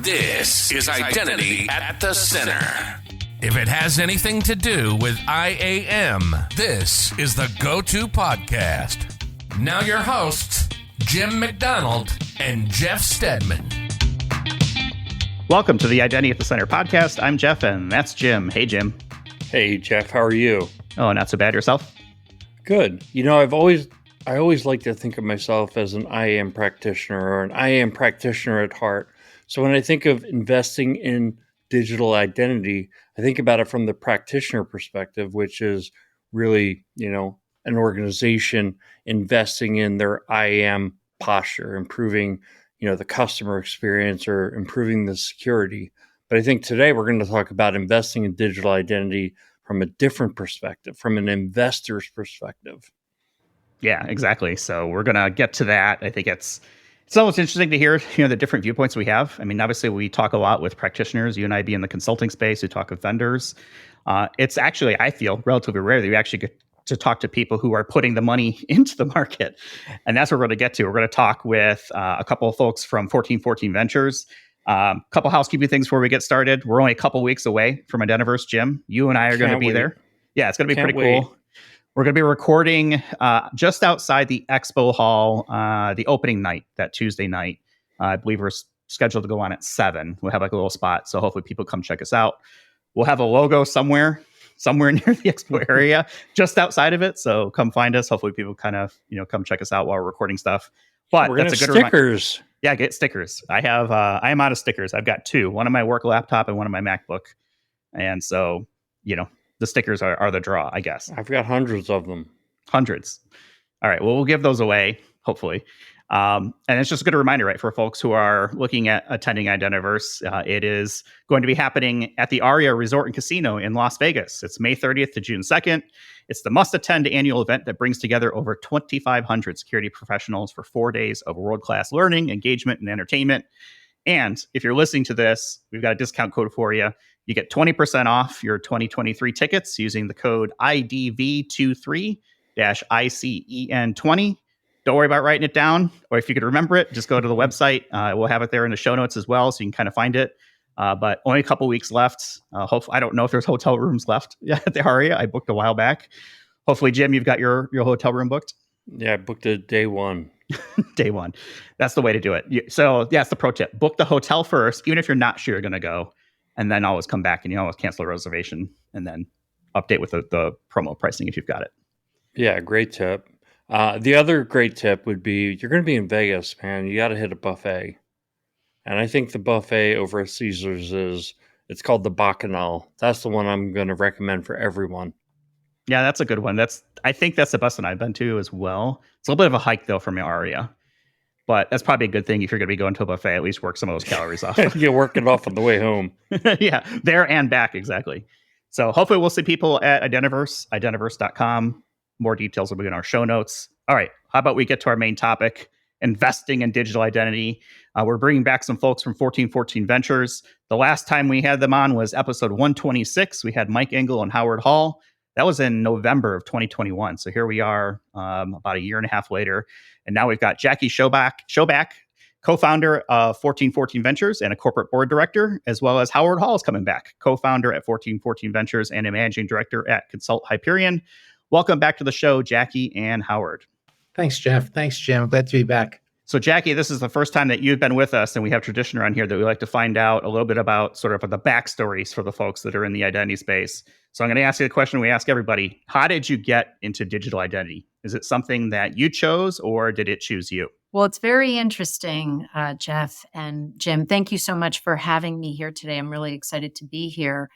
This is Identity at the Center. If it has anything to do with IAM, this is the go-to podcast. Now your hosts, Jim McDonald and Jeff Stedman. Welcome to the Identity at the Center podcast. I'm Jeff, and that's Jim. Hey, Jim. Hey, Jeff. How are you? Oh, not so bad. Yourself? Good. You know, I always like to think of myself as an IAM practitioner or an IAM practitioner at heart. So when I think of investing in digital identity, I think about it from the practitioner perspective, which is really, an organization investing in their IAM posture, improving, the customer experience or improving the security. But I think today we're going to talk about investing in digital identity from a different perspective, from an investor's perspective. Yeah, exactly. So we're going to get to that. I think it's always interesting to hear, the different viewpoints we have. I mean, obviously we talk a lot with practitioners, you and I be in the consulting space, we talk with vendors. It's actually, I feel, relatively rare that you actually get to talk to people who are putting the money into the market. And that's what we're going to get to. We're going to talk with a couple of folks from 1414 Ventures. Couple housekeeping things before we get started. We're only a couple weeks away from Identiverse. Jim, you and I are going to be there. Yeah, it's going to be pretty cool. We're going to be recording just outside the expo hall, the opening night, that Tuesday night. I believe we're scheduled to go on at 7. We'll have like a little spot. So hopefully people come check us out. We'll have a logo somewhere near the expo area, just outside of it. So come find us. Hopefully people kind of, come check us out while we're recording stuff. But we're that's a good stickers. Yeah, get stickers. I am out of stickers. I've got 2, one on my work laptop and one on my MacBook. And so, the stickers are the draw, I guess. I've got hundreds of them. Hundreds. All right. Well, we'll give those away, hopefully. And it's just a good reminder, right, for folks who are looking at attending Identiverse. It is going to be happening at the Aria Resort and Casino in Las Vegas. It's May 30th to June 2nd. It's the must-attend annual event that brings together over 2,500 security professionals for 4 days of world-class learning, engagement, and entertainment. And if you're listening to this, we've got a discount code for you. You get 20% off your 2023 tickets using the code IDV23-ICEN20. Don't worry about writing it down, or if you could remember it, just go to the website. We'll have it there in the show notes as well, so you can kind of find it. But only a couple weeks left. Hopefully, I don't know if there's hotel rooms left at the Aria. I booked a while back. Hopefully, Jim, you've got your hotel room booked. Yeah, I booked it day one. Day one. That's the way to do it. So yeah, it's the pro tip. Book the hotel first, even if you're not sure you're going to go. And then always come back and you always cancel a reservation and then update with the promo pricing if you've got it. Yeah, great tip. The other great tip would be you're going to be in Vegas, man. You got to hit a buffet. And I think the buffet over at Caesars it's called the Bacchanal. That's the one I'm going to recommend for everyone. Yeah, that's a good one. I think that's the best one I've been to as well. It's a little bit of a hike though from Aria. But that's probably a good thing if you're going to be going to a buffet, at least work some of those calories off. You work it off on the way home. Yeah, there and back, exactly. So hopefully we'll see people at Identiverse, identiverse.com. More details will be in our show notes. All right, how about we get to our main topic, investing in digital identity. We're bringing back some folks from 1414 Ventures. The last time we had them on was episode 126. We had Mike Engel and Howard Hall. That was in November of 2021. So here we are about a year and a half later. And now we've got Jackie Shoback, co-founder of 1414 Ventures and a corporate board director, as well as Howard Hall is coming back, co-founder at 1414 Ventures and a managing director at Consult Hyperion. Welcome back to the show, Jackie and Howard. Thanks, Jeff. Thanks, Jim. Glad to be back. So Jackie, this is the first time that you've been with us, and we have tradition around here that we like to find out a little bit about sort of the backstories for the folks that are in the identity space. So I'm going to ask you the question we ask everybody. How did you get into digital identity? Is it something that you chose or did it choose you? Well, it's very interesting, Jeff and Jim. Thank you so much for having me here today. I'm really excited to be here.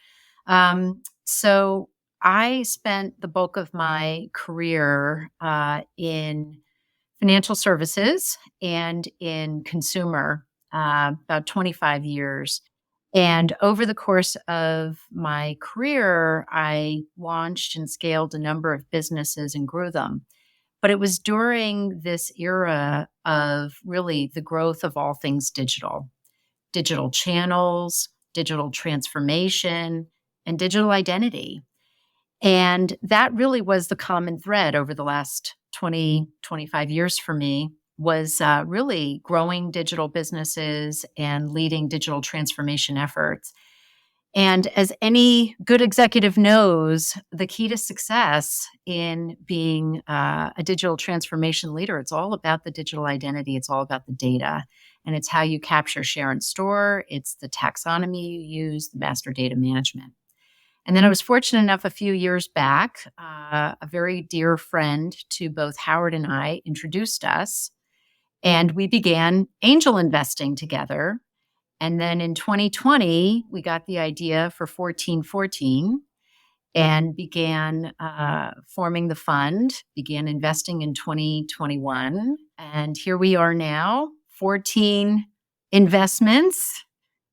So I spent the bulk of my career in financial services and in consumer, about 25 years. And over the course of my career, I launched and scaled a number of businesses and grew them. But it was during this era of really the growth of all things digital channels, digital transformation, and digital identity. And that really was the common thread over the last 20, 25 years for me. was really growing digital businesses and leading digital transformation efforts. And as any good executive knows, the key to success in being a digital transformation leader, it's all about the digital identity. It's all about the data. And it's how you capture, share, and store. It's the taxonomy you use, the master data management. And then I was fortunate enough a few years back, a very dear friend to both Howard and I introduced us, and we began angel investing together. And then in 2020, we got the idea for 1414 and began forming the fund, began investing in 2021. And here we are now, 14 investments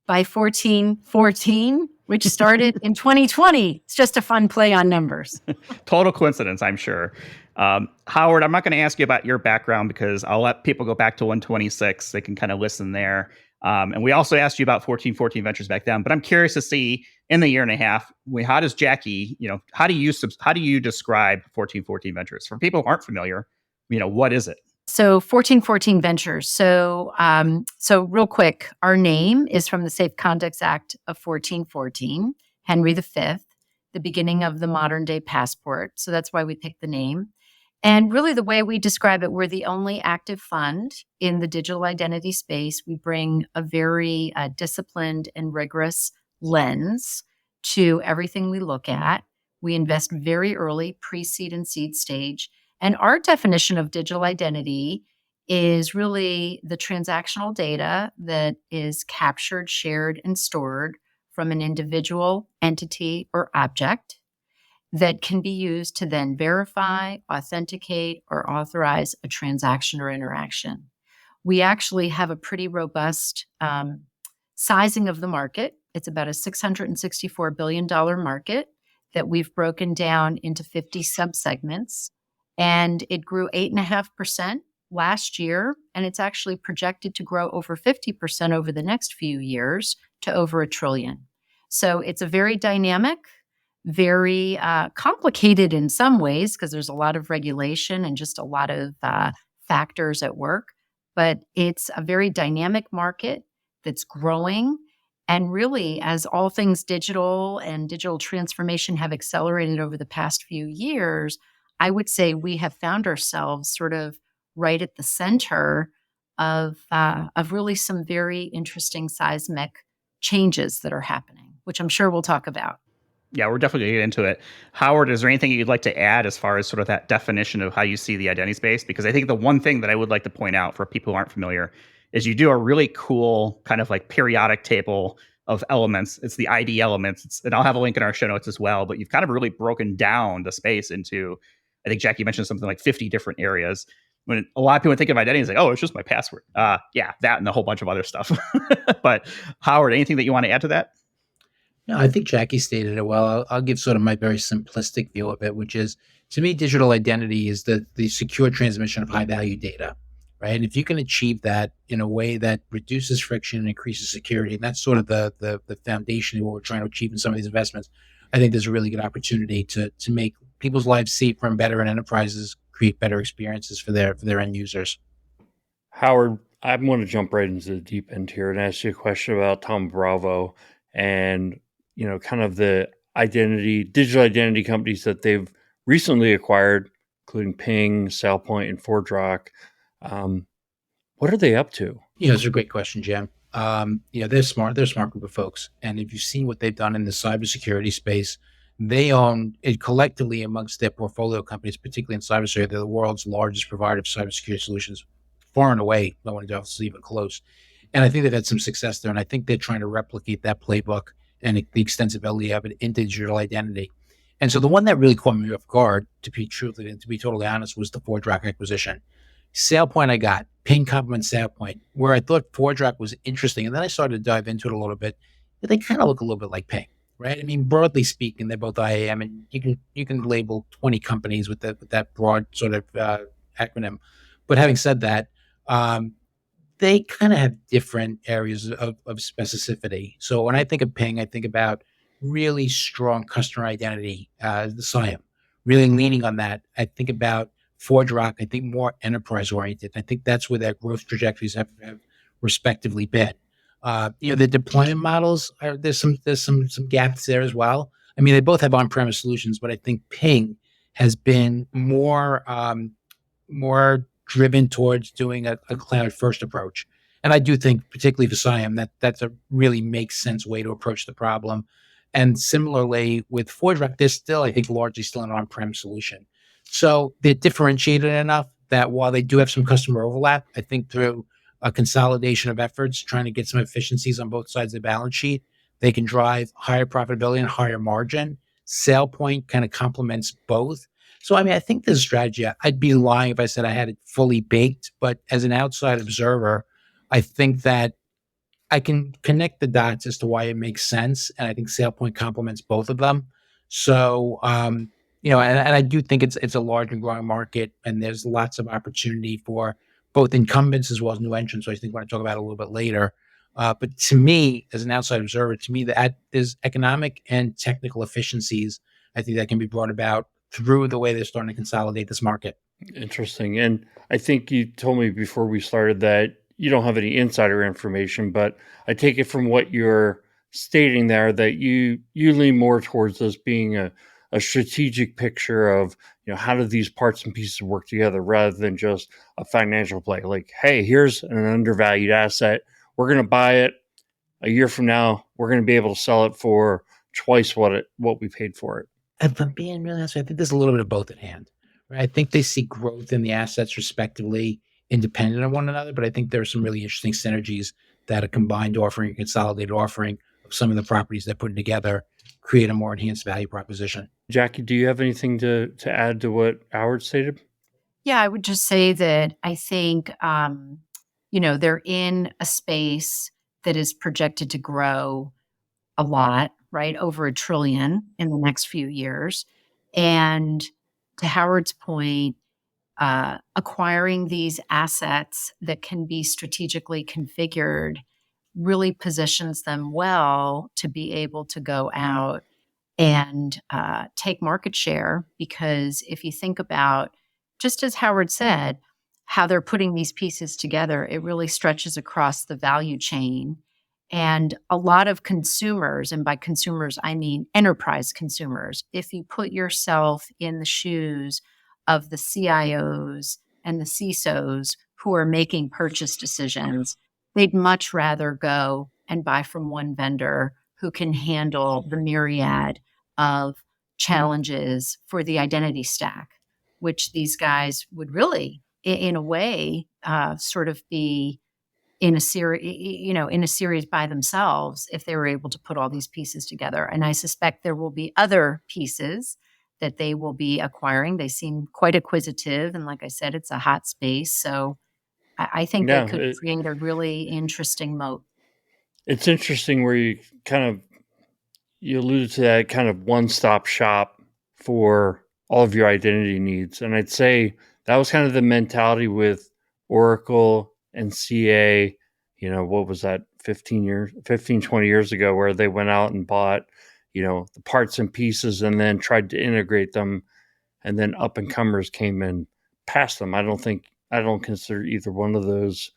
by 1414, which started in 2020. It's just a fun play on numbers. Total coincidence, I'm sure. Howard, I'm not going to ask you about your background because I'll let people go back to 126. They can kind of listen there. And we also asked you about 1414 Ventures back then, but I'm curious to see in the year and a half, how does Jackie, how do you describe 1414 Ventures for people who aren't familiar? What is it? So 1414 Ventures. So real quick, our name is from the Safe Conduct Act of 1414, Henry V, the beginning of the modern day passport. So that's why we picked the name. And really the way we describe it, we're the only active fund in the digital identity space. We bring a very disciplined and rigorous lens to everything we look at. We invest very early, pre-seed and seed stage. And our definition of digital identity is really the transactional data that is captured, shared, and stored from an individual, entity, or object that can be used to then verify, authenticate, or authorize a transaction or interaction. We actually have a pretty robust sizing of the market. It's about a $664 billion market that we've broken down into 50 subsegments. And it grew 8.5% last year, and it's actually projected to grow over 50% over the next few years to over $1 trillion. So it's a very dynamic, very complicated in some ways because there's a lot of regulation and just a lot of factors at work. But it's a very dynamic market that's growing. And really, as all things digital and digital transformation have accelerated over the past few years, I would say we have found ourselves sort of right at the center of really some very interesting seismic changes that are happening, which I'm sure we'll talk about. Yeah, we're definitely going to get into it. Howard, is there anything you'd like to add as far as sort of that definition of how you see the identity space? Because I think the one thing that I would like to point out for people who aren't familiar is you do a really cool kind of like periodic table of elements. It's the ID elements. And I'll have a link in our show notes as well. But you've kind of really broken down the space into, I think Jackie mentioned something like 50 different areas. When a lot of people think of identity, it's like, oh, it's just my password. Yeah, that and a whole bunch of other stuff. But Howard, anything that you want to add to that? No, I think Jackie stated it well. I'll give sort of my very simplistic view of it, which is, to me, digital identity is the secure transmission of high-value data, right? And if you can achieve that in a way that reduces friction and increases security, and that's sort of the foundation of what we're trying to achieve in some of these investments, I think there's a really good opportunity to make people's lives safer and better, and enterprises create better experiences for their end users. Howard, I'm going to jump right into the deep end here and ask you a question about Tom Bravo and kind of the digital identity companies that they've recently acquired, including Ping, SailPoint, and ForgeRock. What are they up to? It's a great question, Jim. They're smart. They're a smart group of folks. And if you've seen what they've done in the cybersecurity space, they own it collectively amongst their portfolio companies, particularly in cybersecurity. They're the world's largest provider of cybersecurity solutions, far and away. No one else is even close. And I think they've had some success there. And I think they're trying to replicate that playbook and the extensibility of it into digital identity. And so the one that really caught me off guard, to be totally honest, was the ForgeRock acquisition. SailPoint I got, Ping complement SailPoint, where I thought ForgeRock was interesting. And then I started to dive into it a little bit. They kind of look a little bit like Ping, right? I mean, broadly speaking, they're both IAM, and you can label 20 companies with that broad sort of acronym. But having said that, they kind of have different areas of specificity. So when I think of Ping, I think about really strong customer identity, the SIAM, really leaning on that. I think about ForgeRock, I think, more enterprise oriented. I think that's where their growth trajectories have respectively been. The deployment models there's some gaps there as well. I mean, they both have on-premise solutions, but I think Ping has been more driven towards doing a cloud first approach. And I do think, particularly for SIAM, that's a really makes sense way to approach the problem. And similarly with ForgeRock, they're still, I think, largely still an on-prem solution. So they're differentiated enough that while they do have some customer overlap, I think through a consolidation of efforts, trying to get some efficiencies on both sides of the balance sheet, they can drive higher profitability and higher margin. SailPoint kind of complements both. So, I mean, I think this strategy, I'd be lying if I said I had it fully baked, but as an outside observer, I think that I can connect the dots as to why it makes sense. And I think SailPoint complements both of them. So, and I do think it's a large and growing market, and there's lots of opportunity for both incumbents as well as new entrants. So I think we're going to talk about it a little bit later. But to me, as an outside observer, to me, that there's economic and technical efficiencies, I think, that can be brought about through the way they're starting to consolidate this market. Interesting. And I think you told me before we started that you don't have any insider information, but I take it from what you're stating there that you lean more towards this being a strategic picture of, how do these parts and pieces work together rather than just a financial play. Like, hey, here's an undervalued asset. We're going to buy it. A year from now, we're going to be able to sell it for twice what we paid for it. If I'm being really honest, I think there's a little bit of both at hand. Right? I think they see growth in the assets respectively, independent of one another, but I think there are some really interesting synergies that a combined offering, a consolidated offering of some of the properties they're putting together create a more enhanced value proposition. Jackie, do you have anything to add to what Howard stated? Yeah, I would just say that I think, they're in a space that is projected to grow a lot, right? Over $1 trillion in the next few years. And to Howard's point, acquiring these assets that can be strategically configured really positions them well to be able to go out and take market share. Because if you think about, just as Howard said, how they're putting these pieces together, it really stretches across the value chain. And a lot of consumers, and by consumers, I mean enterprise consumers, if you put yourself in the shoes of the CIOs and the CISOs who are making purchase decisions, they'd much rather go and buy from one vendor who can handle the myriad of challenges for the identity stack, which these guys would really, in a way, sort of be in a series by themselves if they were able to put all these pieces together. And I suspect there will be other pieces that they will be acquiring. They seem quite acquisitive, and like I said, it's a hot space. So I think they could create a really interesting moat. It's interesting where you alluded to that kind of one-stop shop for all of your identity needs. And I'd say that was kind of the mentality with Oracle and CA, what was that, 20 years ago, where they went out and bought, the parts and pieces and then tried to integrate them. And then up-and-comers came and passed them. I don't consider either one of those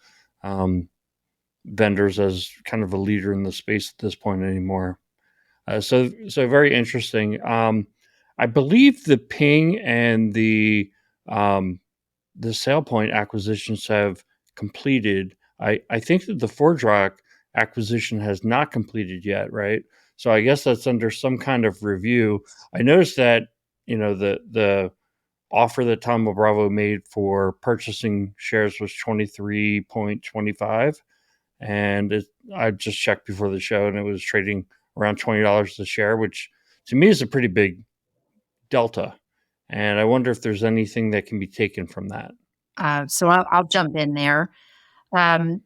vendors as kind of a leader in the space at this point anymore. So very interesting. I believe the Ping and the SailPoint acquisitions have completed. I think that the ForgeRock acquisition has not completed yet, right? So I guess that's under some kind of review. I noticed that the offer that Tom Bravo made for purchasing shares was 23.25, and I just checked before the show, and it was trading around $20 a share, which to me is a pretty big delta. And I wonder if there's anything that can be taken from that. So I'll jump in there.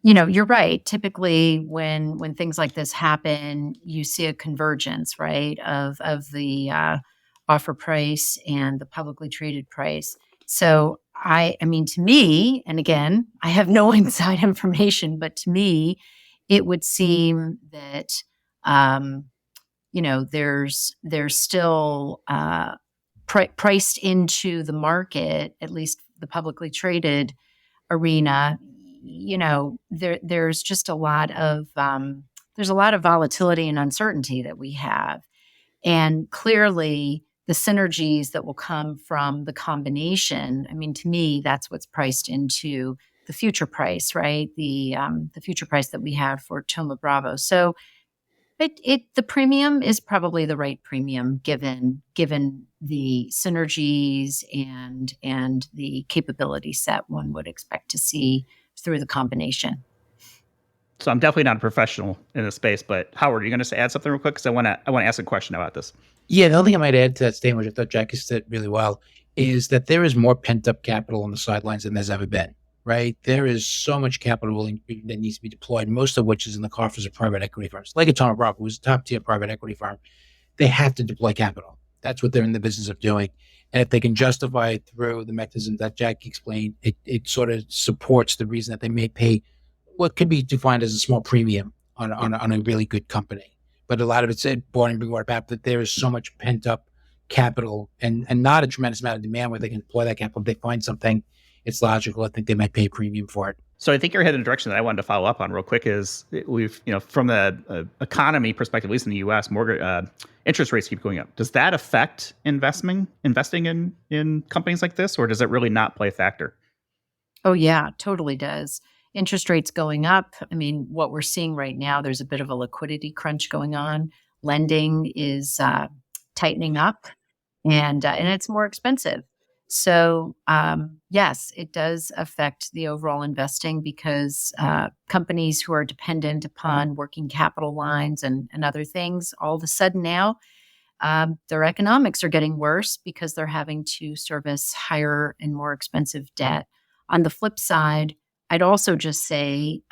You're right. Typically, when things like this happen, you see a convergence, right, of the offer price and the publicly traded price. So I mean, to me, and again, I have no inside information, but to me, it would seem that there's still priced into the market, at least the publicly traded arena, there's just a lot of volatility and uncertainty that we have. And clearly, the synergies that will come from the combination, I mean, to me, that's what's priced into the future price, right? The future price that we have for Thoma Bravo. So the premium is probably the right premium given the synergies and the capability set one would expect to see through the combination. So I'm definitely not a professional in this space, but Howard, are you going to add something real quick? Because I want to ask a question about this. Yeah, the only thing I might add to that statement, which I thought Jackie said really well, is that there is more pent-up capital on the sidelines than there's ever been, right? There is so much capital that needs to be deployed, most of which is in the coffers of private equity firms. Like a Thoma Bravo, who's a top-tier private equity firm, they have to deploy capital. That's what they're in the business of doing. And if they can justify it through the mechanism that Jackie explained, it sort of supports the reason that they may pay what could be defined as a small premium on a really good company. But a lot of it's born and being brought back that there is so much pent up capital and not a tremendous amount of demand where they can deploy that capital. If they find something, it's logical. I think they might pay a premium for it. So I think you're headed in a direction that I wanted to follow up on real quick is we've, from the economy perspective, at least in the U.S., mortgage interest rates keep going up. Does that affect investing in companies like this, or does it really not play a factor? Oh, yeah, totally does. Interest rates going up. I mean, what we're seeing right now, there's a bit of a liquidity crunch going on. Lending is tightening up, and it's more expensive. So yes, it does affect the overall investing because companies who are dependent upon working capital lines and other things, all of a sudden now, their economics are getting worse because they're having to service higher and more expensive debt. On the flip side, I'd also just say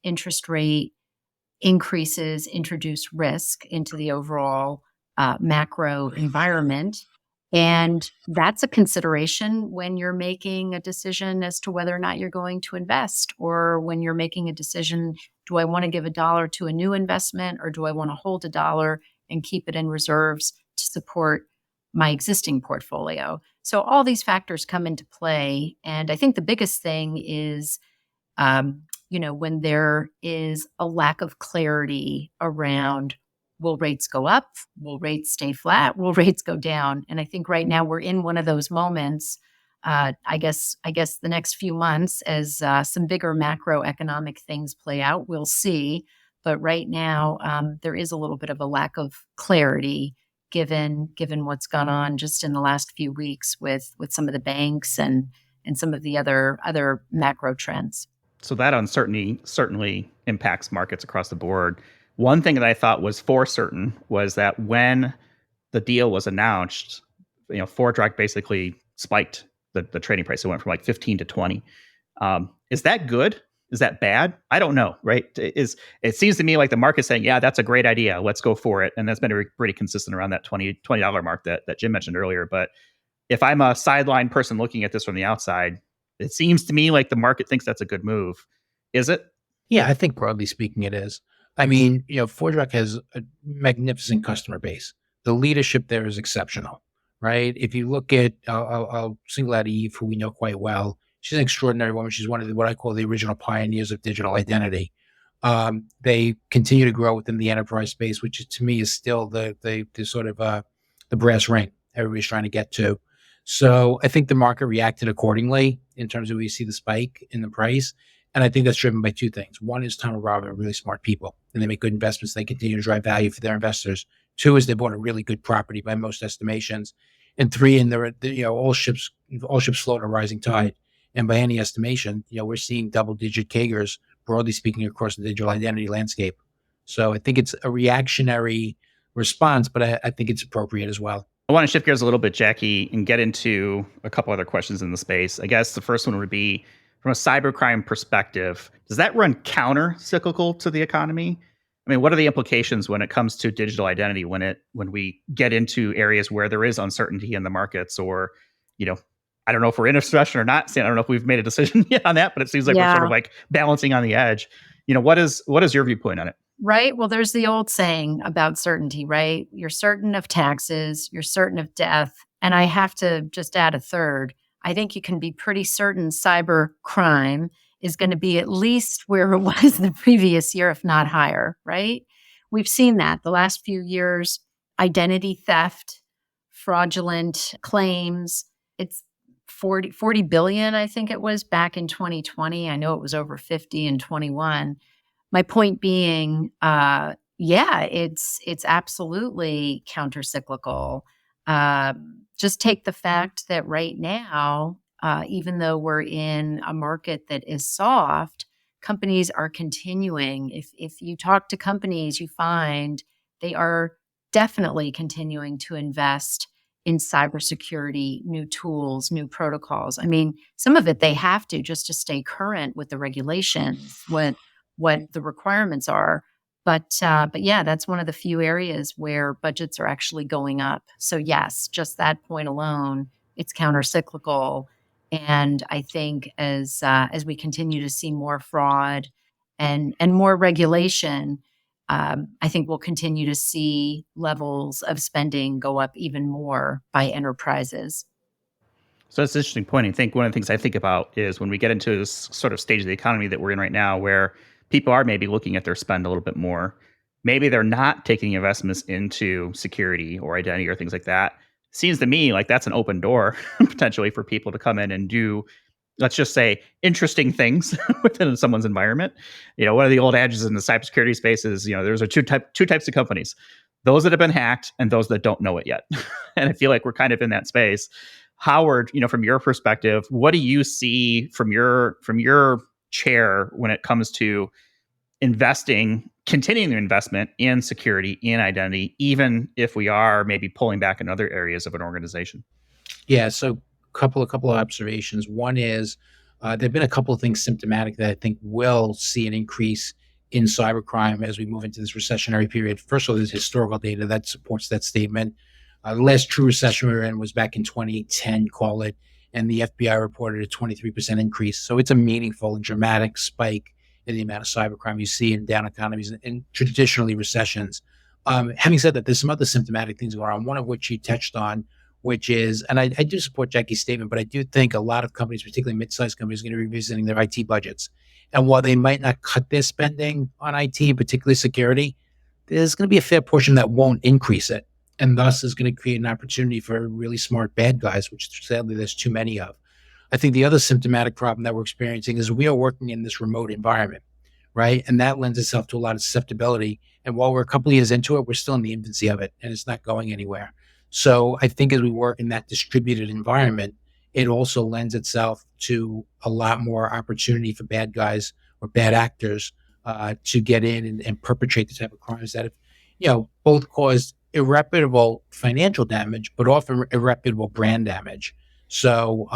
interest rate increases introduce risk into the overall macro environment. And that's a consideration when you're making a decision as to whether or not you're going to invest, or when you're making a decision, do I want to give $1 to a new investment, or do I want to hold $1 and keep it in reserves to support my existing portfolio? So all these factors come into play. And I think the biggest thing is, when there is a lack of clarity around, will rates go up? Will rates stay flat? Will rates go down? And I think right now we're in one of those moments. I guess the next few months, as some bigger macroeconomic things play out, we'll see. But right now, there is a little bit of a lack of clarity given what's gone on just in the last few weeks with some of the banks and some of the other macro trends. So that uncertainty certainly impacts markets across the board. One thing that I thought was for certain was that when the deal was announced, ForgeRock basically spiked the trading price. It went from like 15 to 20. Is that good? Is that bad? I don't know, right? It seems to me like the market's saying, yeah, that's a great idea. Let's go for it. And that's been pretty consistent around that $20 mark that Jim mentioned earlier. But if I'm a sideline person looking at this from the outside, it seems to me like the market thinks that's a good move. Is it? Yeah, I think broadly speaking, it is. I mean, ForgeRock has a magnificent customer base. The leadership there is exceptional, right? If you look at, I'll single out Eve, who we know quite well. She's an extraordinary woman. She's one of what I call the original pioneers of digital identity. They continue to grow within the enterprise space, which to me is still the sort of the brass ring everybody's trying to get to. So I think the market reacted accordingly in terms of we see the spike in the price. And I think that's driven by two things. One is Thoma Bravo are really smart people, and they make good investments. They continue to drive value for their investors. Two is they bought a really good property by most estimations. And three, and all ships float a rising tide. And by any estimation, we're seeing double-digit CAGRs, broadly speaking, across the digital identity landscape. So I think it's a reactionary response, but I think it's appropriate as well. I want to shift gears a little bit, Jackie, and get into a couple other questions in the space. I guess the first one would be, from a cybercrime perspective, does that run counter-cyclical to the economy? I mean, what are the implications when it comes to digital identity when we get into areas where there is uncertainty in the markets, or, I don't know if we're in a recession or not. I don't know if we've made a decision yet on that, but it seems like we're sort of like balancing on the edge. What is your viewpoint on it? Right. Well, there's the old saying about certainty, right? You're certain of taxes, you're certain of death. And I have to just add a third. I think you can be pretty certain cyber crime is going to be at least where it was the previous year, if not higher, right? We've seen that the last few years, identity theft, fraudulent claims. It's 40 billion, I think it was back in 2020. I know it was over 50 in 21. My point being, yeah, it's absolutely countercyclical. Just take the fact that right now, even though we're in a market that is soft, companies are continuing. If you talk to companies, you find they are definitely continuing to invest in cybersecurity, new tools, new protocols. I mean, some of it they have to just to stay current with the regulations, what the requirements are. But yeah, that's one of the few areas where budgets are actually going up. So yes, just that point alone, it's countercyclical. And I think as we continue to see more fraud and more regulation, I think we'll continue to see levels of spending go up even more by enterprises. So that's an interesting point. I think one of the things I think about is when we get into this sort of stage of the economy that we're in right now, where people are maybe looking at their spend a little bit more. Maybe they're not taking investments into security or identity or things like that. Seems to me like that's an open door potentially for people to come in and do, let's just say, interesting things within someone's environment. One of the old adage in the cybersecurity space is, there's two types of companies: those that have been hacked and those that don't know it yet. And I feel like we're kind of in that space. Howard, from your perspective, what do you see from your chair when it comes to continuing the investment in security, in identity, even if we are maybe pulling back in other areas of an organization? Yeah, so couple of observations. One is there've been a couple of things symptomatic that I think will see an increase in cybercrime as we move into this recessionary period. First of all, there's historical data that supports that statement. The last true recession we were in was back in 2010, call it, and the FBI reported a 23% increase. So it's a meaningful and dramatic spike in the amount of cybercrime you see in down economies and traditionally recessions. Having said that, there's some other symptomatic things going on, one of which you touched on, which is, and I do support Jackie's statement, but I do think a lot of companies, particularly mid-sized companies, are going to be revisiting their IT budgets. And while they might not cut their spending on IT, particularly security, there's going to be a fair portion that won't increase it. And thus is going to create an opportunity for really smart bad guys, which sadly there's too many of. I think the other symptomatic problem that we're experiencing is we are working in this remote environment, right? And that lends itself to a lot of susceptibility. And while we're a couple of years into it, we're still in the infancy of it, and it's not going anywhere. So I think as we work in that distributed environment, it also lends itself to a lot more opportunity for bad guys or bad actors to get in and perpetrate the type of crimes that have, both caused irreparable financial damage, but often irreparable brand damage. So,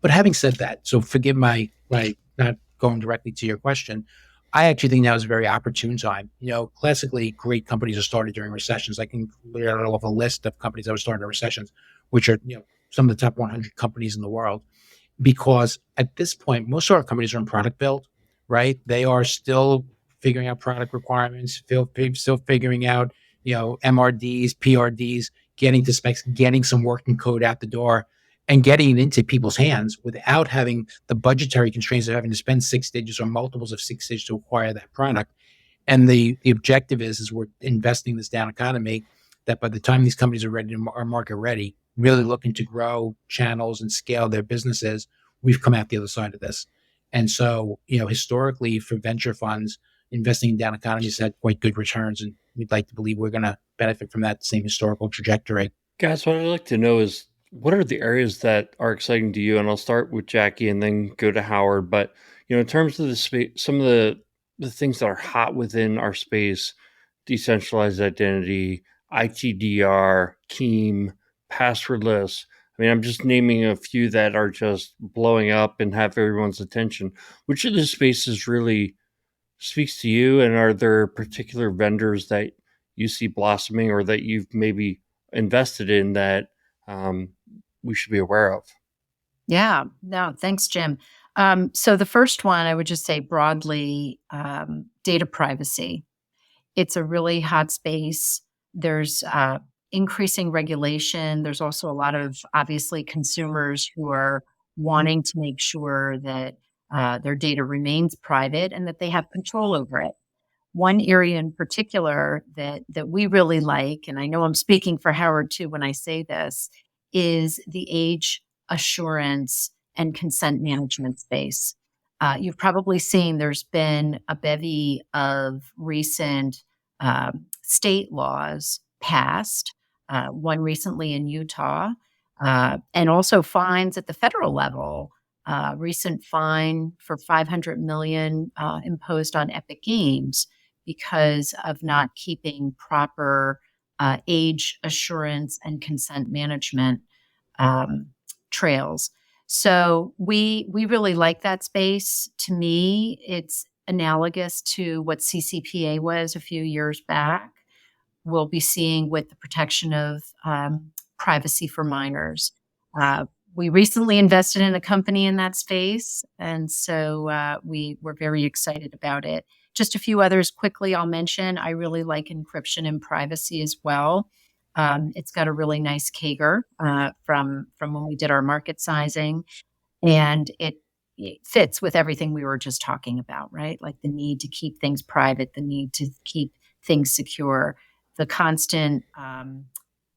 but having said that, so forgive my not going directly to your question. I actually think now is a very opportune time. Classically, great companies are started during recessions. I can rattle off a list of companies that were started in recessions, which are some of the top 100 companies in the world. Because at this point, most of our companies are in product build, right? They are still figuring out product requirements, still figuring out MRDs, PRDs, getting to specs, getting some working code out the door, and getting it into people's hands without having the budgetary constraints of having to spend 6 digits or multiples of 6 digits to acquire that product. And the objective is we're investing this down economy that by the time these companies are ready, are market ready, really looking to grow channels and scale their businesses, we've come out the other side of this. And so, historically for venture funds, investing in down economies had quite good returns, and we'd like to believe we're going to benefit from that same historical trajectory. Guys, what I'd like to know is what are the areas that are exciting to you? And I'll start with Jackie and then go to Howard. But, in terms of the space, some of the things that are hot within our space, decentralized identity, ITDR, Keem, passwordless. I mean, I'm just naming a few that are just blowing up and have everyone's attention. Which of the spaces really speaks to you, and are there particular vendors that you see blossoming or that you've maybe invested in that we should be aware of? Yeah, no, thanks, Jim. So the first one, I would just say broadly, data privacy. It's a really hot space. There's increasing regulation. There's also a lot of obviously consumers who are wanting to make sure that their data remains private and that they have control over it. One area in particular that we really like, and I know I'm speaking for Howard too when I say this, is the age assurance and consent management space. You've probably seen there's been a bevy of recent state laws passed, one recently in Utah, and also fines at the federal level. Recent fine for 500 million imposed on Epic Games because of not keeping proper age assurance and consent management trails. So we really like that space. To me, it's analogous to what CCPA was a few years back. We'll be seeing with the protection of privacy for minors. We recently invested in a company in that space, and so we were very excited about it. Just a few others quickly I'll mention. I really like encryption and privacy as well. It's got a really nice CAGR from when we did our market sizing, and it fits with everything we were just talking about, right? Like the need to keep things private, the need to keep things secure, the constant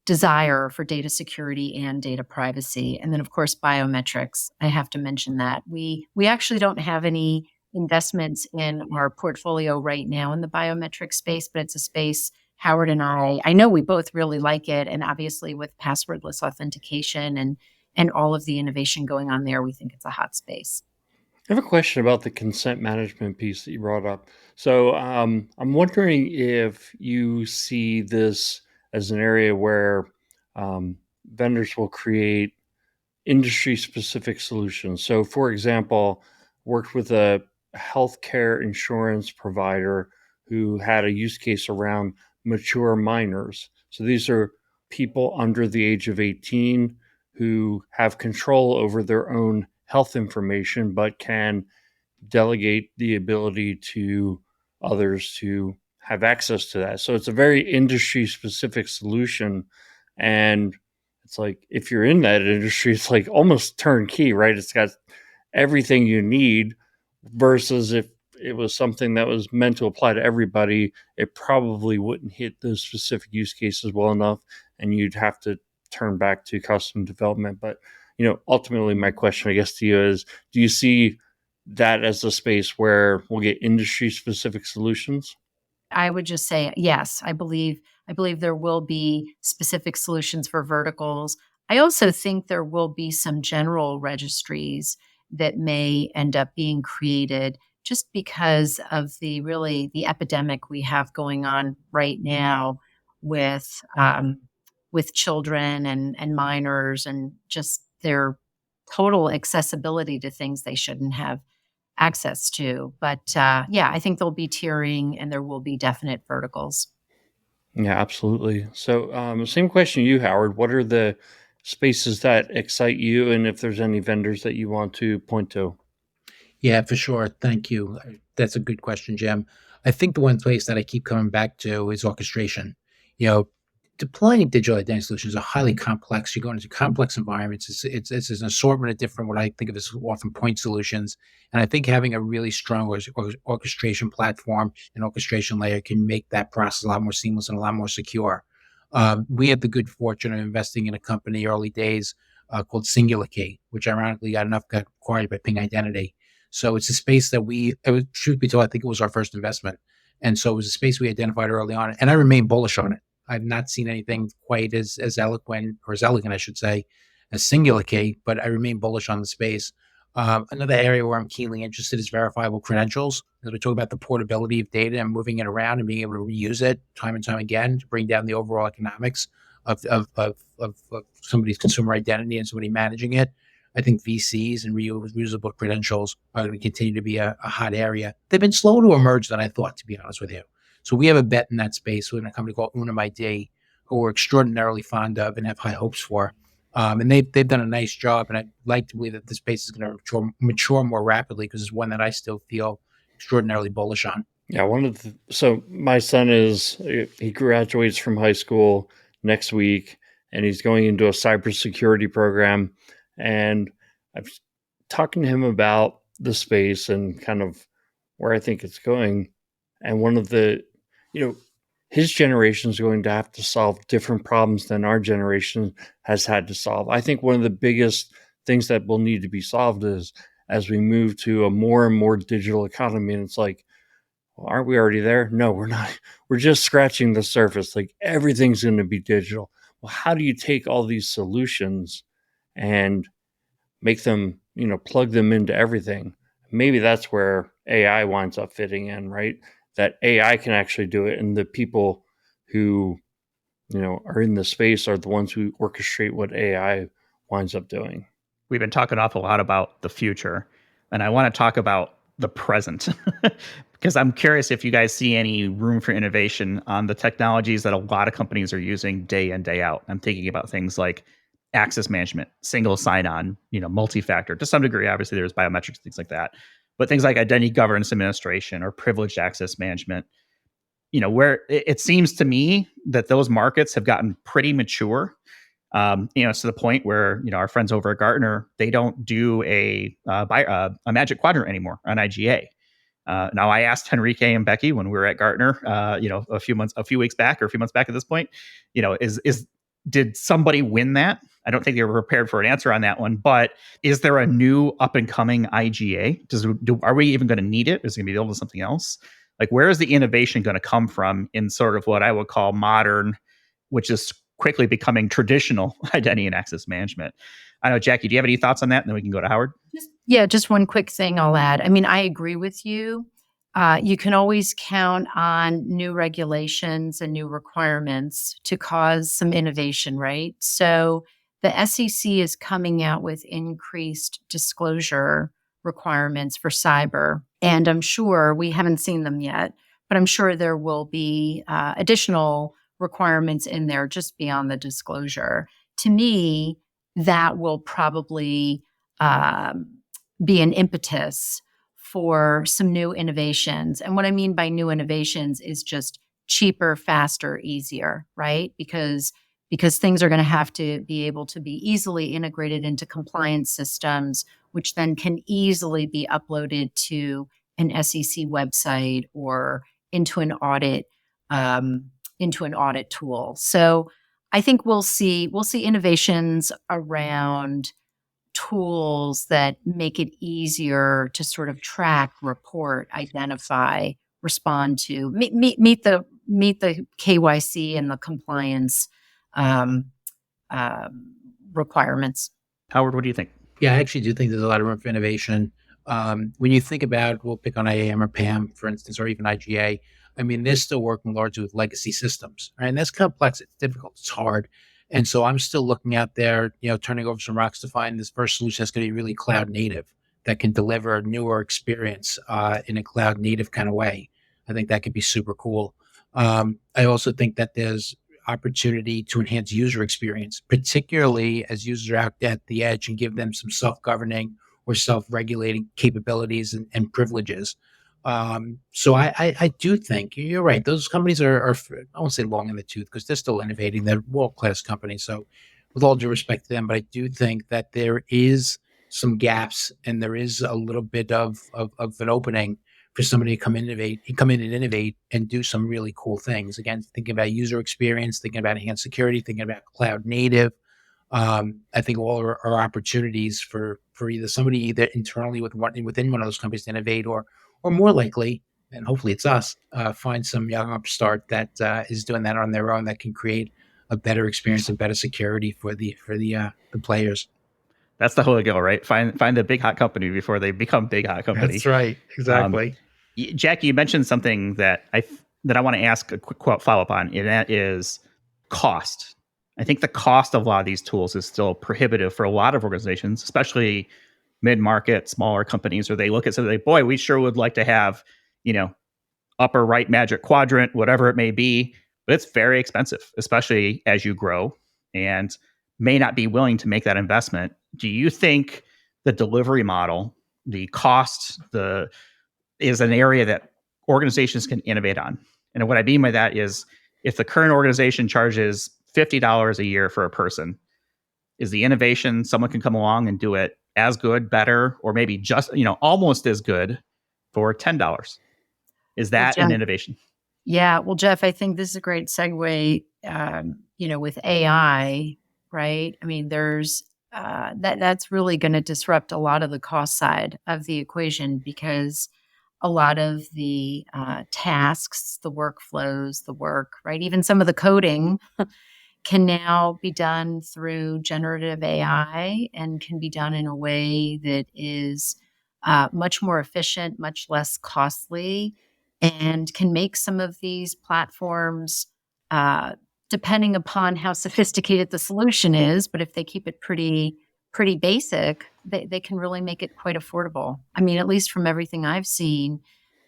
desire for data security and data privacy. And then, of course, biometrics. I have to mention that. We actually don't have any investments in our portfolio right now in the biometric space, but it's a space Howard and I know we both really like it. And obviously with passwordless authentication and all of the innovation going on there, we think it's a hot space. I have a question about the consent management piece that you brought up. So I'm wondering if you see this as an area where vendors will create industry-specific solutions. So, for example, worked with a healthcare insurance provider who had a use case around mature minors. So these are people under the age of 18 who have control over their own health information, but can delegate the ability to others to have access to that. So it's a very industry specific solution. And it's like, if you're in that industry, it's like almost turnkey, right? It's got everything you need, versus if it was something that was meant to apply to everybody, it probably wouldn't hit those specific use cases well enough. And you'd have to turn back to custom development. But, ultimately my question, I guess, to you is, do you see that as a space where we'll get industry specific solutions? I would just say yes. I believe there will be specific solutions for verticals. I also think there will be some general registries that may end up being created just because of the epidemic we have going on right now with children and minors, and just their total accessibility to things they shouldn't have access to. But yeah, I think there'll be tiering and there will be definite verticals. Yeah, absolutely. So, same question to you, Howard. What are the spaces that excite you, and if there's any vendors that you want to point to? Yeah, for sure. Thank you. That's a good question, Jim. I think the one place that I keep coming back to is orchestration. You know, deploying digital identity solutions are highly complex. You go into complex environments. It's an assortment of different, what I think of as often point solutions. And I think having a really strong orchestration platform and orchestration layer can make that process a lot more seamless and a lot more secure. We had the good fortune of investing in a company early days called Singular Key, which ironically got acquired by Ping Identity. So it's a space that truth be told, I think it was our first investment. And so it was a space we identified early on, and I remain bullish on it. I've not seen anything quite as eloquent, or as elegant, I should say, as Singular Key, but I remain bullish on the space. Another area where I'm keenly interested is verifiable credentials. As we talk about the portability of data and moving it around and being able to reuse it time and time again to bring down the overall economics of somebody's consumer identity and somebody managing it. I think VCs and reusable credentials are going to continue to be a hot area. They've been slower to emerge than I thought, to be honest with you. So we have a bet in that space with a company called Unum ID, who we're extraordinarily fond of and have high hopes for. And they've done a nice job. And I'd like to believe that this space is going to mature more rapidly, because it's one that I still feel extraordinarily bullish on. Yeah, so my son he graduates from high school next week, and he's going into a cybersecurity program. And I've talking to him about the space and kind of where I think it's going. And one of the, his generation is going to have to solve different problems than our generation has had to solve. I think one of the biggest things that will need to be solved is as we move to a more and more digital economy. And it's like, well, aren't we already there? No, we're not. We're just scratching the surface. Like everything's going to be digital. Well, how do you take all these solutions and make them, plug them into everything? Maybe that's where AI winds up fitting in, right? That AI can actually do it. And the people who, are in the space are the ones who orchestrate what AI winds up doing. We've been talking an awful lot about the future, and I want to talk about the present because I'm curious if you guys see any room for innovation on the technologies that a lot of companies are using day in, day out. I'm thinking about things like access management, single sign-on, multi-factor. To some degree, obviously, there's biometrics, things like that. But things like identity governance administration or privileged access management, where it seems to me that those markets have gotten pretty mature. To the point where our friends over at Gartner, they don't do a Magic Quadrant anymore on IGA. Now, I asked Henrique and Becky when we were at Gartner, a few weeks back or a few months back at this point, did somebody win that? I don't think they were prepared for an answer on that one. But is there a new up and coming IGA? Are we even going to need it? Is it going to be able to something else? Like, where is the innovation going to come from in sort of what I would call modern, which is quickly becoming traditional identity and access management? I know, Jackie, do you have any thoughts on that? And then we can go to Howard. Just one quick thing I'll add. I mean, I agree with you. You can always count on new regulations and new requirements to cause some innovation, right? So the SEC is coming out with increased disclosure requirements for cyber. And I'm sure we haven't seen them yet, but I'm sure there will be additional requirements in there just beyond the disclosure. To me, that will probably be an impetus for some new innovations. And what I mean by new innovations is just cheaper, faster, easier, right? Because things are going to have to be able to be easily integrated into compliance systems, which then can easily be uploaded to an SEC website or into an audit tool. So I think we'll see innovations around tools that make it easier to sort of track, report, identify, respond to, meet the KYC and the compliance requirements. Howard, what do you think? Yeah, I actually do think there's a lot of room for innovation. When you think about, we'll pick on IAM or PAM, for instance, or even IGA. I mean, they're still working largely with legacy systems, right? And that's complex. It's difficult. It's hard. And so I'm still looking out there, turning over some rocks to find this first solution that's going to be really cloud native, that can deliver a newer experience in a cloud native kind of way. I think that could be super cool. I also think that there's opportunity to enhance user experience, particularly as users are out at the edge, and give them some self-governing or self-regulating capabilities and privileges. So I do think you're right. Those companies are I won't say long in the tooth because they're still innovating. They're world-class companies. So with all due respect to them, but I do think that there is some gaps and there is a little bit of an opening for somebody to come in and innovate and do some really cool things. Again, thinking about user experience, thinking about enhanced security, thinking about cloud native. I think all are opportunities for either somebody internally within one of those companies to innovate, or more likely, and hopefully it's us, find some young upstart that is doing that on their own, that can create a better experience and better security for the players. That's the whole goal, right? Find the big hot company before they become big hot company. That's right, exactly. Jackie, you mentioned something that I want to ask a quick follow-up on, and that is cost. I think the cost of a lot of these tools is still prohibitive for a lot of organizations, especially mid-market, smaller companies, where they look at something like, boy, we sure would like to have, upper right Magic Quadrant, whatever it may be, but it's very expensive, especially as you grow, and may not be willing to make that investment. Do you think the delivery model, the cost, is an area that organizations can innovate on? And what I mean by that is, if the current organization charges $50 a year for a person, is the innovation someone can come along and do it as good, better, or maybe just, almost as good for $10. Is Well, that Jeff, an innovation? yeah. Well, Jeff, I think this is a great segue. With AI, right? I mean, there's that's really going to disrupt a lot of the cost side of the equation because a lot of the tasks, the workflows, the work, right? Even some of the coding can now be done through generative AI and can be done in a way that is much more efficient, much less costly, and can make some of these platforms, depending upon how sophisticated the solution is, but if they keep it pretty basic, they can really make it quite affordable. I mean, at least from everything I've seen,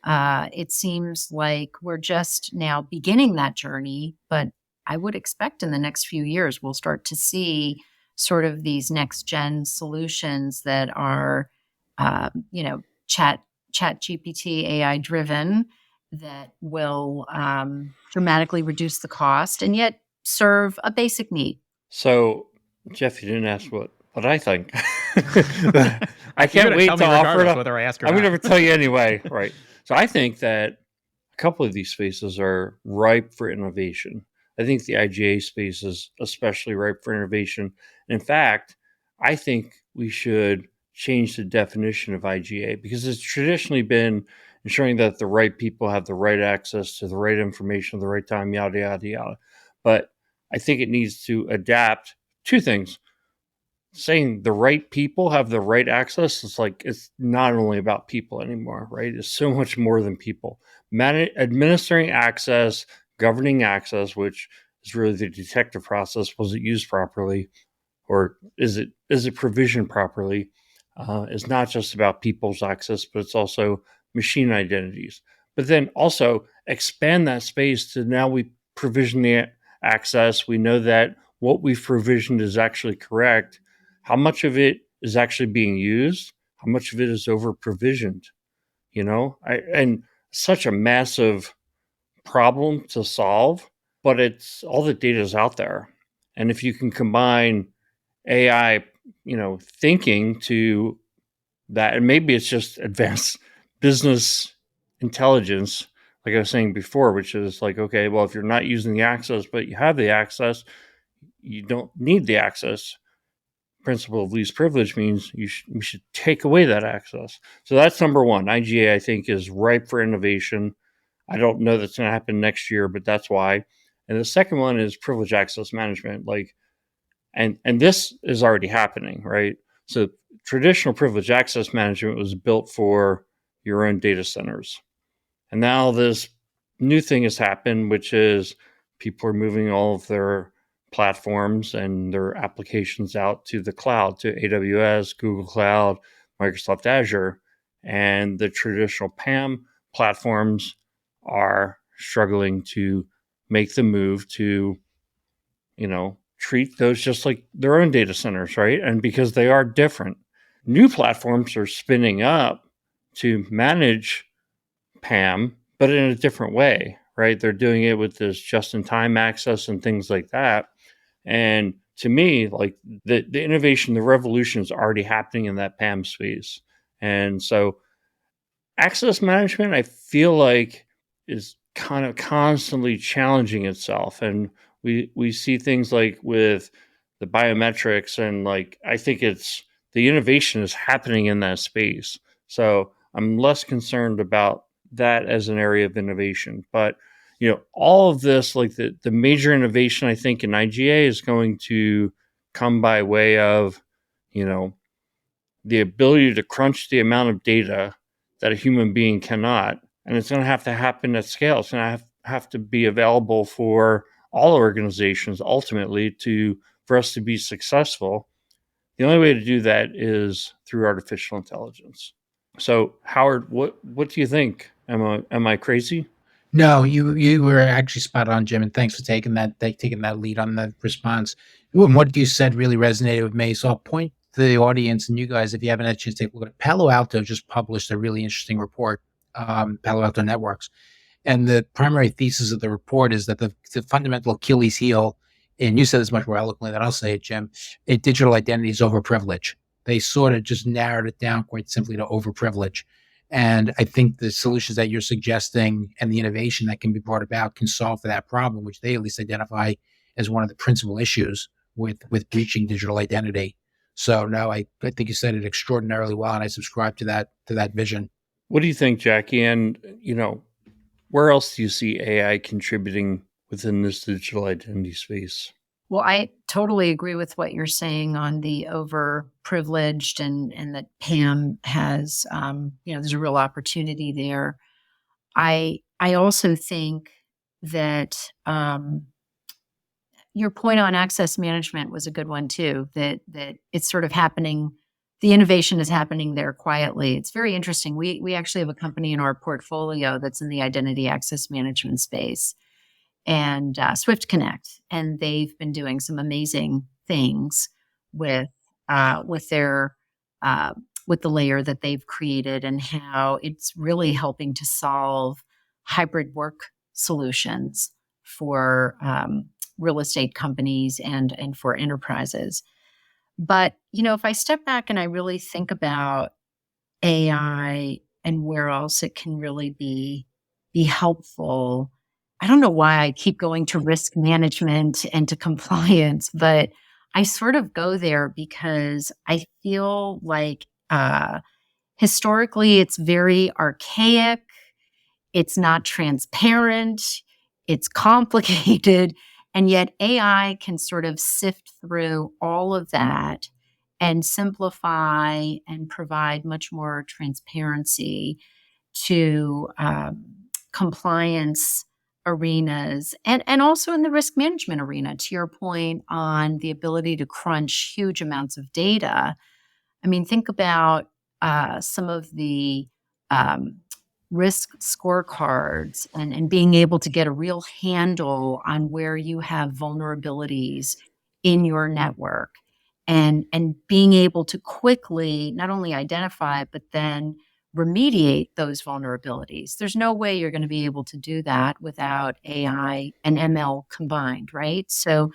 it seems like we're just now beginning that journey, but I would expect in the next few years, we'll start to see sort of these next gen solutions that are, chat GPT AI driven that will dramatically reduce the cost and yet serve a basic need. So, Jeff, you didn't ask what I think. I You're can't gonna wait tell to me offer regardless it. whether I ask or I'm not. going to tell you anyway, right? So I think that a couple of these spaces are ripe for innovation. I think the IGA space is especially ripe for innovation. And in fact, I think we should change the definition of IGA because it's traditionally been ensuring that the right people have the right access to the right information at the right time, yada, yada, yada. But I think it needs to adapt two things. Saying the right people have the right access, it's not only about people anymore, right? It's so much more than people. Administering access, governing access, which is really the detective process. Was it used properly, or is it provisioned properly? Is not just about people's access, but it's also machine identities. But then also expand that space to now we provision the access. We know that what we've provisioned is actually correct. How much of it is actually being used? How much of it is over provisioned? And such a massive problem to solve, but it's all the data is out there. And if you can combine AI, thinking to that, and maybe it's just advanced business intelligence, like I was saying before, which is like, okay, well, if you're not using the access, but you have the access, you don't need the access. Principle of least privilege means you should take away that access. So that's number one. IGA, I think, is ripe for innovation. I don't know that's going to happen next year, but that's why. And the second one is privilege access management. And this is already happening, right? So traditional privilege access management was built for your own data centers. And now this new thing has happened, which is people are moving all of their platforms and their applications out to the cloud, to AWS, Google Cloud, Microsoft Azure. And the traditional PAM platforms are struggling to make the move to, treat those just like their own data centers, right? And because they are different, new platforms are spinning up to manage PAM, but in a different way, right? They're doing it with this just-in-time access and things like that. And to me, like the innovation, the revolution is already happening in that PAM space. And so access management, I feel like, is kind of constantly challenging itself. And we see things like with the biometrics, and like I think it's the innovation is happening in that space. So I'm less concerned about that as an area of innovation. But all of this, like the major innovation I think in IGA is going to come by way of, the ability to crunch the amount of data that a human being cannot. And it's going to have to happen at scale. It's going to have to be available for all organizations ultimately for us to be successful. The only way to do that is through artificial intelligence. So, Howard, what do you think? Am I crazy? No, you were actually spot on, Jim, and thanks for taking that lead on that response. And what you said really resonated with me. So I'll point to the audience and you guys, if you haven't had a chance to take a look at it. Palo Alto just published a really interesting report, Palo Alto Networks. And the primary thesis of the report is that the fundamental Achilles heel, and you said this much more eloquently than I'll say it, Jim, digital identity is over privilege. They sort of just narrowed it down quite simply to overprivilege. And I think the solutions that you're suggesting and the innovation that can be brought about can solve for that problem, which they at least identify as one of the principal issues with breaching digital identity. So no, I think you said it extraordinarily well, and I subscribe to that vision. What do you think, Jackie? And, where else do you see AI contributing within this digital identity space? Well, I totally agree with what you're saying on the overprivileged and that Pam has, there's a real opportunity there. I also think that your point on access management was a good one too, that it's sort of happening. The innovation is happening there quietly. It's very interesting. We actually have a company in our portfolio that's in the identity access management space, and Swift Connect, and they've been doing some amazing things with their with the layer that they've created, and how it's really helping to solve hybrid work solutions for real estate companies and for enterprises. But if I step back and I really think about AI and where else it can really be helpful, I don't know why I keep going to risk management and to compliance, but I sort of go there because I feel like historically it's very archaic, it's not transparent, it's complicated, and yet AI can sort of sift through all of that and simplify and provide much more transparency to compliance arenas and also in the risk management arena, to your point on the ability to crunch huge amounts of data. I mean, think about some of the risk scorecards and being able to get a real handle on where you have vulnerabilities in your network, and being able to quickly not only identify but then remediate those vulnerabilities. There's no way you're going to be able to do that without AI and ML combined, right? So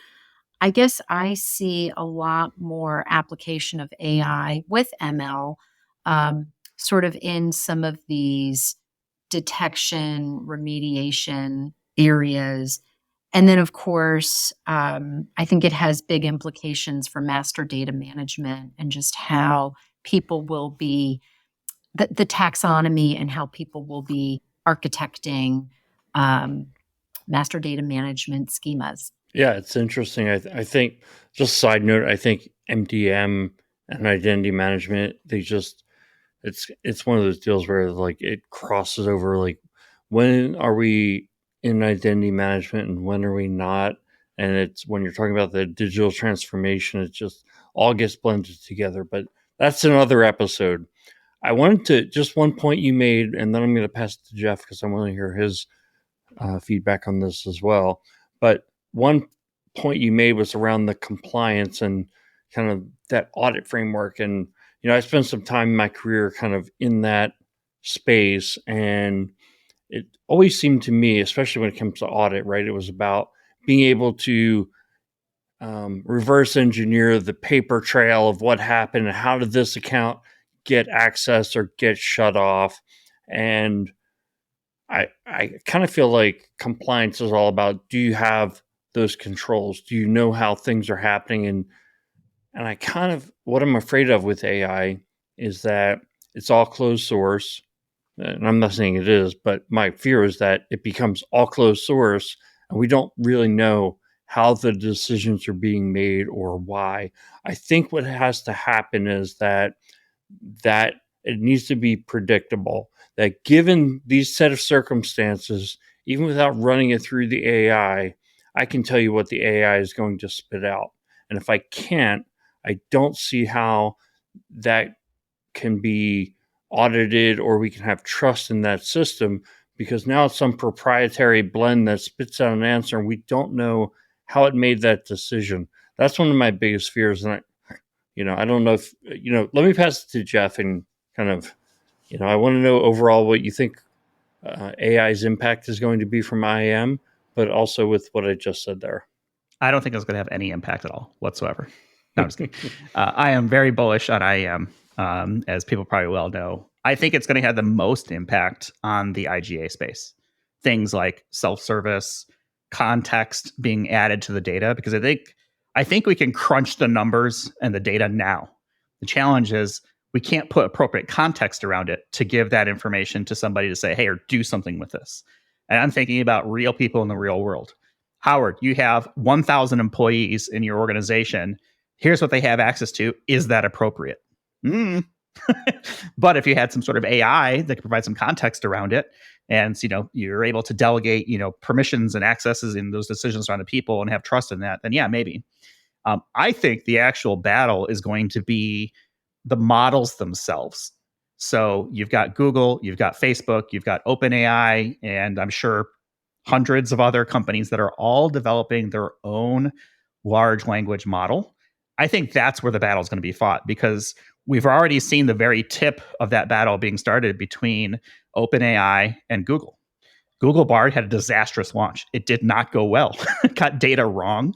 I guess I see a lot more application of AI with ML sort of in some of these detection, remediation areas. And then, of course, I think it has big implications for master data management and just how people will be, the taxonomy and how people will be architecting master data management schemas. Yeah, it's interesting. I think, just side note, I think MDM and identity management, it's one of those deals where like it crosses over, like when are we in identity management and when are we not? And it's when you're talking about the digital transformation, it just all gets blended together. But that's another episode. I wanted to, just one point you made, and then I'm going to pass it to Jeff because I want to hear his feedback on this as well. But one point you made was around the compliance and kind of that audit framework. And, I spent some time in my career kind of in that space, and it always seemed to me, especially when it comes to audit, right? It was about being able to reverse engineer the paper trail of what happened and how did this account get access or get shut off. And I kind of feel like compliance is all about, do you have those controls? Do you know how things are happening? And I kind of, what I'm afraid of with AI is that it's all closed source. And I'm not saying it is, but my fear is that it becomes all closed source and we don't really know how the decisions are being made or why. I think what has to happen is that it needs to be predictable, that given these set of circumstances, even without running it through the AI, I can tell you what the AI is going to spit out. And if I can't, I don't see how that can be audited or we can have trust in that system, because now it's some proprietary blend that spits out an answer and we don't know how it made that decision. That's one of my biggest fears. And I don't know if, let me pass it to Jeff and kind of, I want to know overall what you think AI's impact is going to be from IAM, but also with what I just said there. I don't think it's going to have any impact at all whatsoever. No, I'm just kidding. I am very bullish on IAM, as people probably well know. I think it's going to have the most impact on the IGA space. Things like self-service, context being added to the data, because I think we can crunch the numbers and the data now. The challenge is we can't put appropriate context around it to give that information to somebody to say, hey, or do something with this. And I'm thinking about real people in the real world. Howard, you have 1,000 employees in your organization. Here's what they have access to. Is that appropriate? But if you had some sort of AI that could provide some context around it, and you're able to delegate permissions and accesses in those decisions around the people and have trust in that, then yeah, maybe. I think the actual battle is going to be the models themselves. So you've got Google, you've got Facebook, you've got OpenAI, and I'm sure hundreds of other companies that are all developing their own large language model. I think that's where the battle is going to be fought, because we've already seen the very tip of that battle being started between OpenAI and Google. Google Bard had a disastrous launch. It did not go well. It got data wrong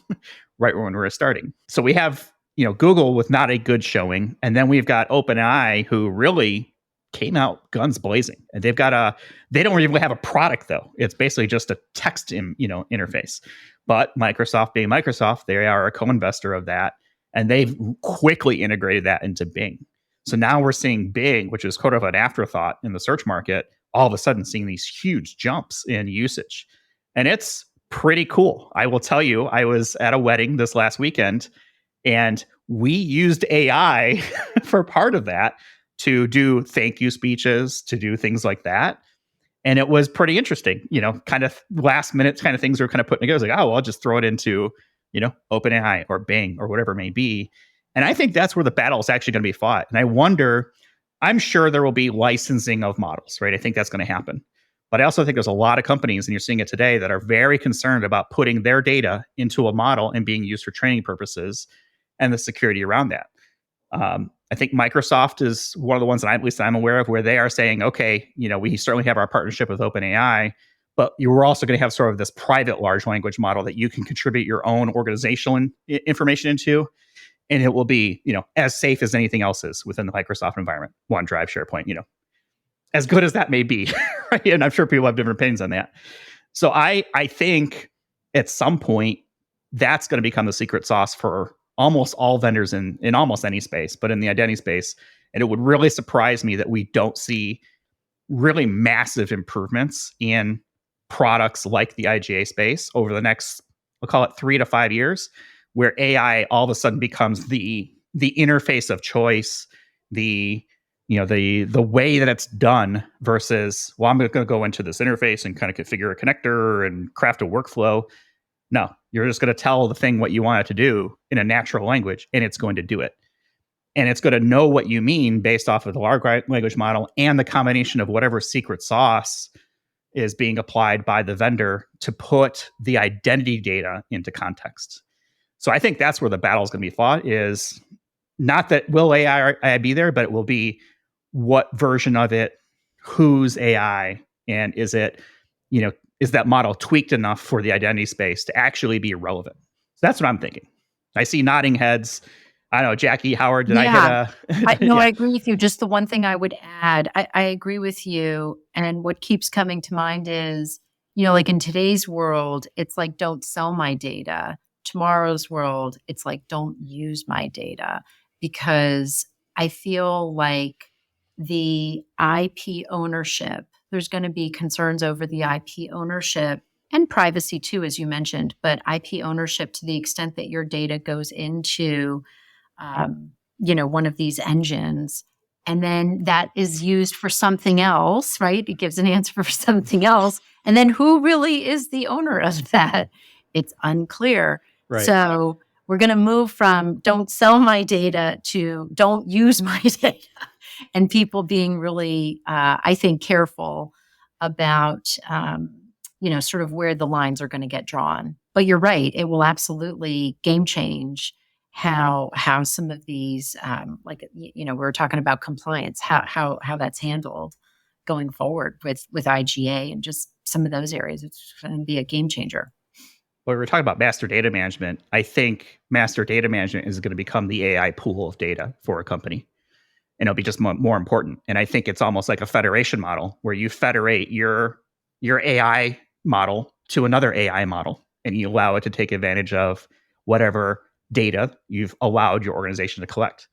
right when we were starting. So we have, Google with not a good showing. And then we've got OpenAI, who really came out guns blazing. And they don't even have a product though. It's basically just a text interface. But Microsoft being Microsoft, they are a co-investor of that. And they've quickly integrated that into Bing. So now we're seeing Bing, which is sort of an afterthought in the search market, all of a sudden seeing these huge jumps in usage. And it's pretty cool. I will tell you, I was at a wedding this last weekend, and we used AI for part of that to do thank you speeches, to do things like that. And it was pretty interesting, kind of last minute kind of things were kind of putting together. Like, oh, well, I'll just throw it into, OpenAI or Bing or whatever it may be. And I think that's where the battle is actually going to be fought. And I wonder, I'm sure there will be licensing of models, right? I think that's going to happen. But I also think there's a lot of companies, and you're seeing it today, that are very concerned about putting their data into a model and being used for training purposes and the security around that. I think Microsoft is one of the ones that at least I'm aware of, where they are saying, okay, we certainly have our partnership with OpenAI, but you're also going to have sort of this private large language model that you can contribute your own organizational information into. And it will be, as safe as anything else is within the Microsoft environment. OneDrive, SharePoint, as good as that may be, right? And I'm sure people have different opinions on that. So I think at some point that's going to become the secret sauce for almost all vendors in almost any space, but in the identity space. And it would really surprise me that we don't see really massive improvements in products like the IGA space over the next, we'll call it 3 to 5 years, where AI all of a sudden becomes the interface of choice, the way that it's done versus, well, I'm going to go into this interface and kind of configure a connector and craft a workflow. No, you're just going to tell the thing what you want it to do in a natural language, and it's going to do it. And it's going to know what you mean based off of the large language model and the combination of whatever secret sauce is being applied by the vendor to put the identity data into context. So I think that's where the battle is going to be fought, is not that will AI be there, but it will be what version of it, whose AI, and is it, is that model tweaked enough for the identity space to actually be relevant? So that's what I'm thinking. I see nodding heads. I don't know, Jackie, Howard, did I hit a... I agree with you. Just the one thing I would add, I agree with you. And what keeps coming to mind is, like in today's world, it's like, don't sell my data. Tomorrow's world, it's like, don't use my data, because I feel like the IP ownership, there's going to be concerns over the IP ownership and privacy too, as you mentioned, but IP ownership to the extent that your data goes into, one of these engines, and then that is used for something else, right? It gives an answer for something else. And then who really is the owner of that? It's unclear. Right. So we're going to move from don't sell my data to don't use my data, and people being really, I think, careful about, sort of where the lines are going to get drawn. But you're right. It will absolutely game change how some of these, we were talking about compliance, how that's handled going forward with IGA and just some of those areas. It's going to be a game changer. when we're talking about master data management, I think master data management is going to become the AI pool of data for a company. And it'll be just more important. And I think it's almost like a federation model where you federate your AI model to another AI model, and you allow it to take advantage of whatever data you've allowed your organization to collect.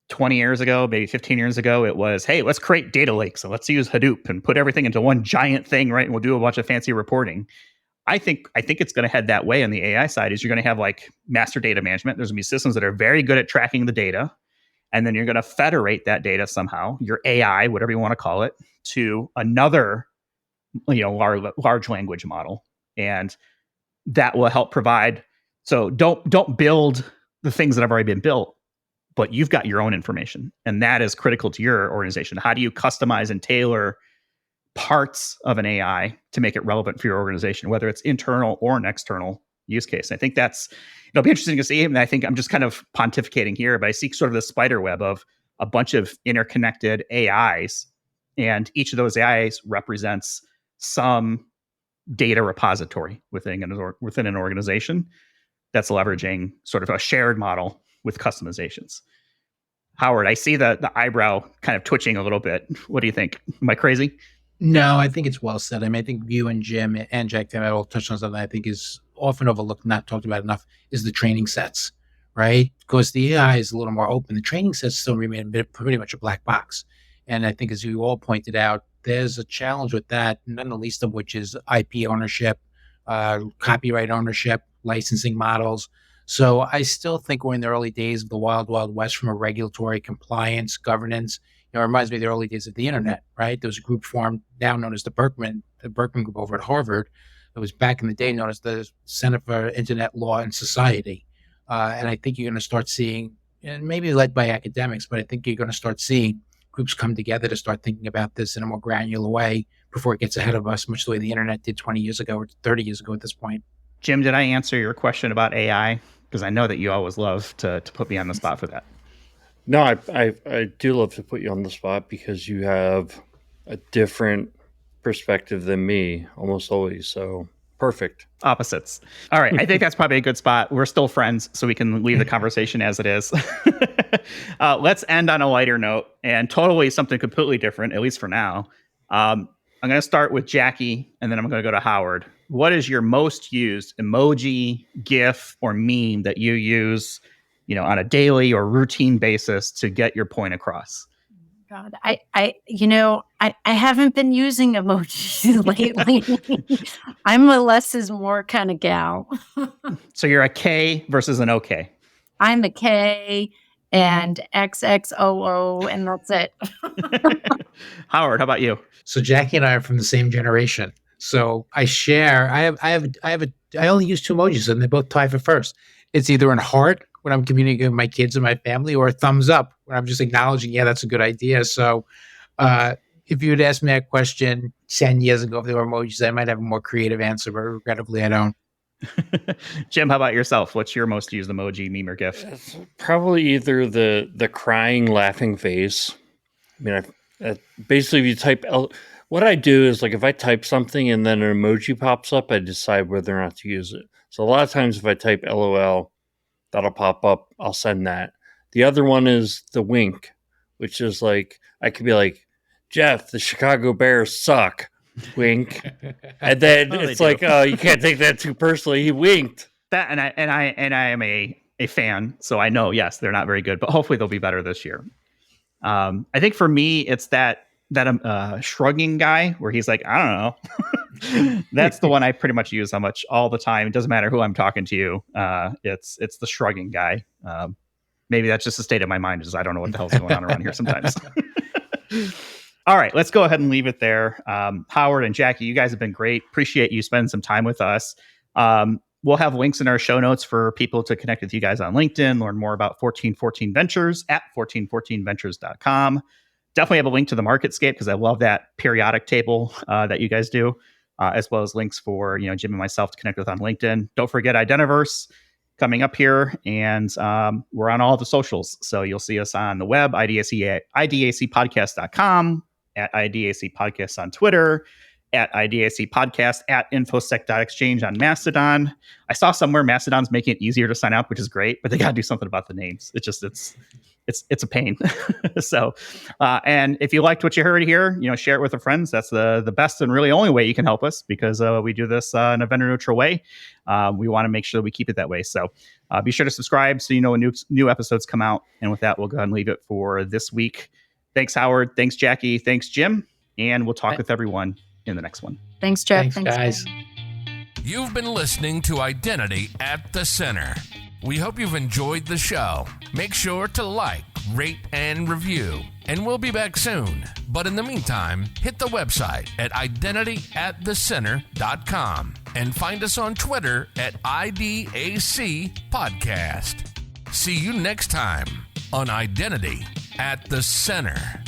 20 years ago, maybe 15 years ago, it was, hey, let's create data lakes and let's use Hadoop and put everything into one giant thing, right? And we'll do a bunch of fancy reporting. I think it's going to head that way on the AI side. Is you're going to have like master data management. There's going to be systems that are very good at tracking the data, and then you're going to federate that data somehow, your AI, whatever you want to call it, to another, large language model, and that will help provide. So don't build the things that have already been built, but you've got your own information, and that is critical to your organization. How do you customize and tailor parts of an AI to make it relevant for your organization, whether it's internal or an external use case? I think it'll be interesting to see. And I think I'm just kind of pontificating here, but I see sort of the spider web of a bunch of interconnected AIs, and each of those AIs represents some data repository within an organization that's leveraging sort of a shared model with customizations. Howard, I see the eyebrow kind of twitching a little bit. What do you think? Am I crazy? No, I think it's well said. I mean, I think you and Jim and Jack have all touched on something I think is often overlooked, not talked about enough, is the training sets, right? Because the AI is a little more open. The training sets still remain pretty much a black box. And I think, as you all pointed out, there's a challenge with that, none the least of which is IP ownership, copyright ownership, licensing models. So I still think we're in the early days of the wild, wild west from a regulatory compliance, governance. It reminds me of the early days of the internet, right? There was a group formed now known as the Berkman Group over at Harvard. It was back in the day known as the Center for Internet Law and Society. And I think you're going to start seeing, and maybe led by academics, but I think you're going to start seeing groups come together to start thinking about this in a more granular way before it gets ahead of us, much the way the internet did 20 years ago or 30 years ago at this point. Jim, did I answer your question about AI? Because I know that you always love to put me on the spot for that. No, I do love to put you on the spot because you have a different perspective than me almost always. So perfect. Opposites. All right. I think that's probably a good spot. We're still friends, so we can leave the conversation as it is. Let's end on a lighter note and totally something completely different, at least for now. I'm going to start with Jackie, and then I'm going to go to Howard. What is your most used emoji, GIF, or meme that you use, on a daily or routine basis to get your point across? God, I haven't been using emojis lately. I'm a less is more kind of gal. So you're a K versus an OK. I'm a K and XXOO, and that's it. Howard, how about you? So Jackie and I are from the same generation. So I share. I only use two emojis, and they both tie for first. It's either an heart when I'm communicating with my kids and my family, or a thumbs up when I'm just acknowledging, yeah, that's a good idea. So if you had asked me that question 10 years ago, if there were emojis, I might have a more creative answer, but regrettably, I don't. Jim, how about yourself? What's your most used emoji, meme, or GIF? It's probably either the crying, laughing face. I mean, basically, if you type what I do is, like, if I type something and then an emoji pops up, I decide whether or not to use it. So a lot of times if I type LOL, that'll pop up. I'll send that. The other one is the wink, which is like, I could be like, Jeff, the Chicago Bears suck. Wink. And then it's like, oh, you can't take that too personally. He winked. That and I am a fan, so I know, yes, they're not very good, but hopefully they'll be better this year. I think for me, it's that shrugging guy where he's like, I don't know. That's the one I pretty much use all the time. It doesn't matter who I'm talking to. It's the shrugging guy. Maybe that's just a state of my mind, is I don't know what the hell's going on around here sometimes. All right, let's go ahead and leave it there. Howard and Jackie, you guys have been great. Appreciate you spending some time with us. We'll have links in our show notes for people to connect with you guys on LinkedIn, learn more about 1414 Ventures at 1414ventures.com. Definitely have a link to the MarketScape because I love that periodic table that you guys do, as well as links for Jim and myself to connect with on LinkedIn. Don't forget Identiverse coming up here, and we're on all the socials. So you'll see us on the web, IDACpodcast.com, at IDAC Podcasts on Twitter, at IDAC Podcast, at infosec.exchange on Mastodon. I saw somewhere Mastodon's making it easier to sign up, which is great, but they got to do something about the names. It's a pain. So, and if you liked what you heard here, share it with your friends. That's the best and really only way you can help us, because we do this in a vendor neutral way. We want to make sure that we keep it that way. So be sure to subscribe so you know when new episodes come out. And with that, we'll go ahead and leave it for this week. Thanks, Howard. Thanks, Jackie. Thanks, Jim. And we'll talk with everyone in the next one. Thanks, Jeff. Thanks guys. You've been listening to Identity at the Center. We hope you've enjoyed the show. Make sure to like, rate, and review. And we'll be back soon. But in the meantime, hit the website at identityatthecenter.com and find us on Twitter at IDAC Podcast. See you next time on Identity at the Center.